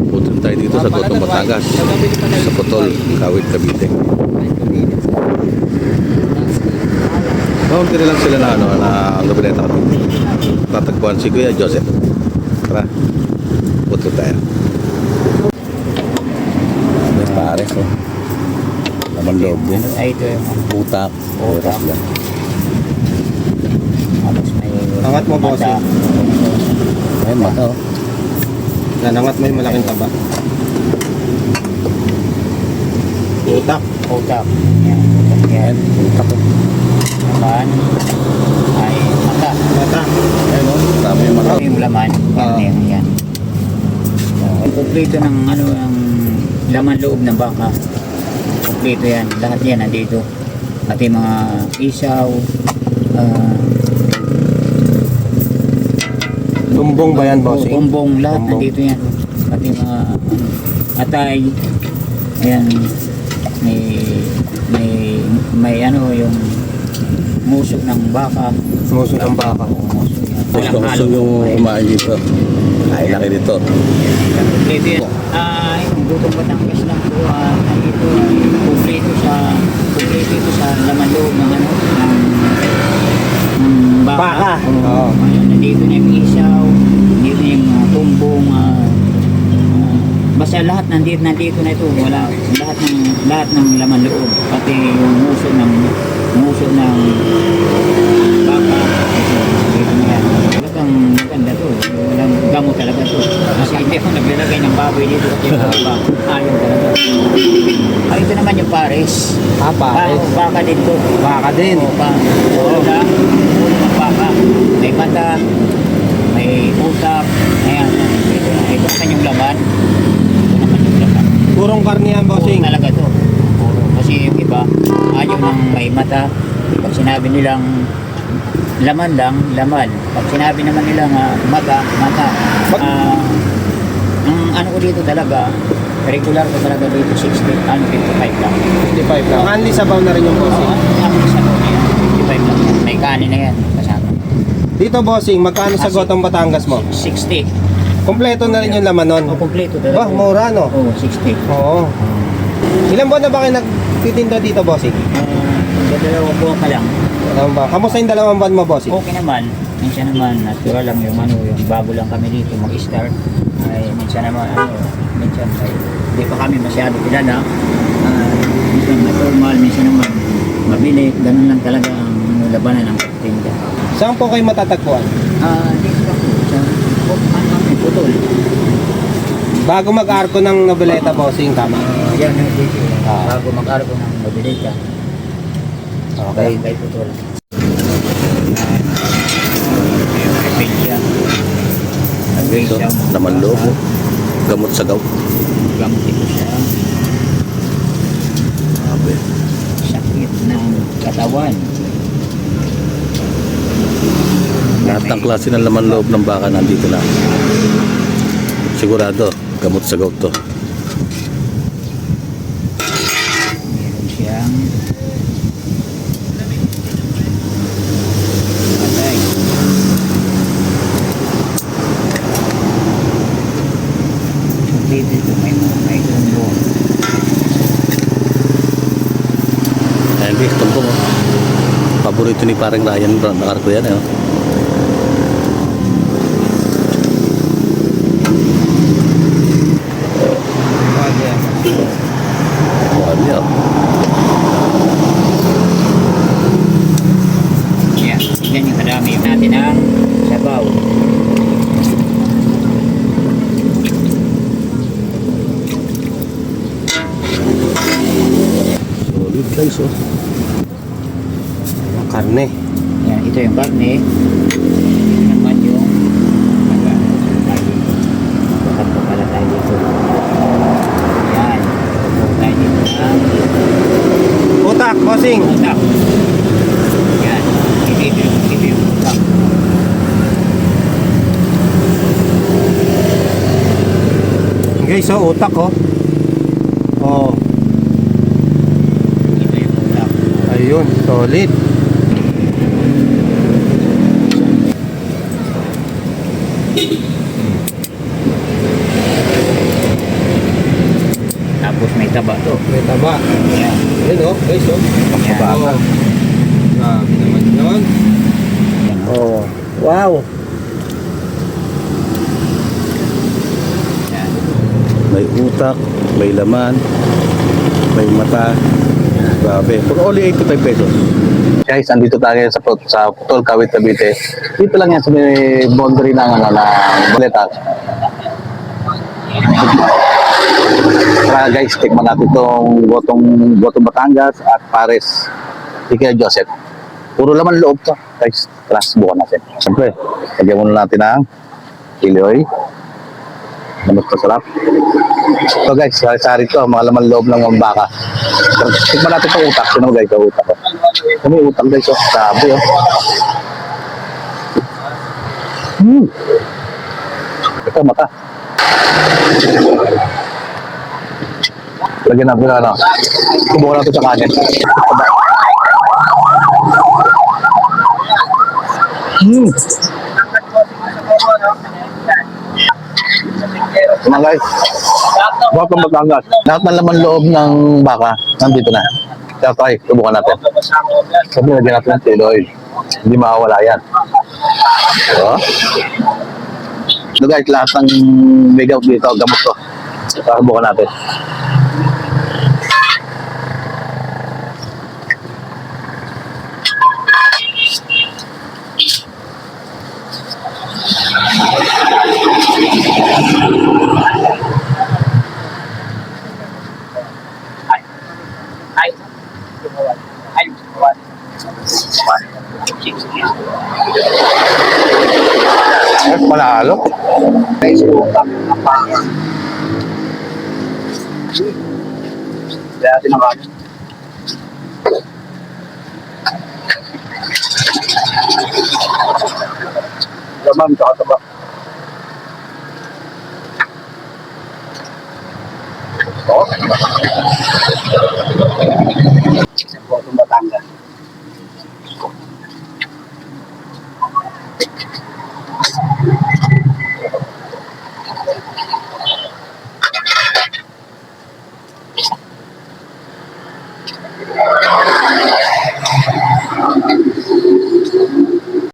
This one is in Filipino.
Punta tayo dito sa Gotong Batangas, sa Putol, Kawit, Cavite. Noon din lang sila na ang gabineta ko. Tatagpuan si Kuya Joseph. Tara, Putol tayo. Yes, pares oh. Laman loob din. Ay, ito yung Utak. Oras lang. tapos may Angat mo, boss. mata. Ayun, mata oh. Yan, angat mo yung malaking taba. Utak. Utak. Yan, utak yan. Utak oh. Laman ay mata. Mata. Ayun oh. Tama yung mata. Yung laman, yan, yan. Kompleto ng ano, ang laman loob ng baka. Kompleto yan. Lahat yan nandito. Pati mga isaw, Tumbong ba yan, bossing? Tumbong, lahat Tumbong. nandito yan. Pati mga atay. Ayan, may ano yung musok ng baka. Musok ng baka. Musok yan. Gusto yung kumain dito. Kain na kayo dito. Kompleto yan. Yung Gotong Batangas lang po, nandito ay kompleto ito sa laman loob ng ano, ng baka. Oo. Nandito na yung isaw, nandito na yung tumbong, basta lahat nandito na ito. Wala lahat ng laman loob, pati yung muso ng baka. Dito na yan. Talagang maganda to. Walang gamo talaga to. Kasi hindi ako naglalagay ng baboy dito kasi ayaw talaga. Ito naman yung pares. Pares. Baka din to. Baka din. Ulo lang. Ulo ng baka. May mata. May utak. Ayan. Ito naman yung laman. Purong karne yan, bossing. Puro talaga to. Puro. Kasi yung iba, ayaw ng may mata. Pag sinabi nilang laman lang, laman. Pag sinabi naman nilang mata. Ang ano ko dito talaga, regular ko talaga dito 55 lang. 55 lang. Only sabaw na rin yung bossing. Ang isa ko niya, 55 lang. May kanin na yan, kasama. Dito, bossing, magkano sa Gotong Batangas mo? 60. Kompleto na rin yung laman nun. O, kompleto talaga. Bah, mura, no? Oo, 60. Oo. Ilan buwan na ba kayo nagtitinda dito, bossing? Dalawang buwan pa lang. Alam ba? Kamusta yung 2 buwan mo, bossing? Okay naman. Minsan naman, natural lang yung ano, yung bago lang kami dito mag-start. Ay, minsan naman, minsan ay, hindi pa kami masyado kilala. Minsan normal, minsan naman mabili. Ganun lang talaga ang labanan ng tinda. Saan po kayo matatagpuan? Dito lang po, sa Putol. Bago mag-arko ng Noveleta, bossing, tama? Yan, dito. Bago mag-arko ng mobilita. Okay. Kay Putol. Repensya. Ito, laman loob oh. Gamot sa gaw. Gamot ito siya. Sabi. Sakit ng katawan. Lahat ng klase ng laman loob ng baka nandito na. Sigurado, gamot sa gaw to. Meron siyang patay. Dito may tumbong. Ayan guys, tumbong oh. Paborito ni parang Ryan nakarko yan eh oh. Buwan niya oh. Yan, yan yung kadami natin ang sabaw. Solid guys oh. Yung karne. Yan, ito yung karne. Ito naman yung magkakat pa pala tayo dito. Yan, pupuk tayo dito ng Utak, bossing. utak. Yan, ito yung utak. Guys, oh, utak, oh. Oh, Ito yung utak. ayun, solid. Tapos may taba to. May taba. Yan. Yun o, guys o. Yan. Oo. Grabe naman yun. Yan. Oh, wow. Yan. May utak, may laman, may mata. Grabe. For only 85 pesos. Guys, andito tayo sa Putol, Kawit, Cavite. Dito lang yan sa may boundary ng Buleta. Tara guys, tikman natin itong gotong Batangas at Pares. Ika Joseph. Puro laman loob to. Guys, tara, subukan natin. Siyempre, lagyan muna natin ng chili. Namas masarap. So guys, sari-sari to, mga laman loob ng mga baka. Tara, tikman natin itong utak. Sino guys, yung utak ko? Kami utang guys, oh. Sabi, oh. Ito, mata. Lagyan natin na, ano. Subukan natin sa kanin. Mga guys, buhat ng Batangas. Lahat ng laman loob ng baka, nandito na. Kaya tayo, subukan natin. Sabi, lagyan natin ng chili oil. Hindi makawala yan. So guys, lahat ng make out dito, gamot to. Subukan natin. Panalo. Kaya natin ang kanin. Laman, kakataba.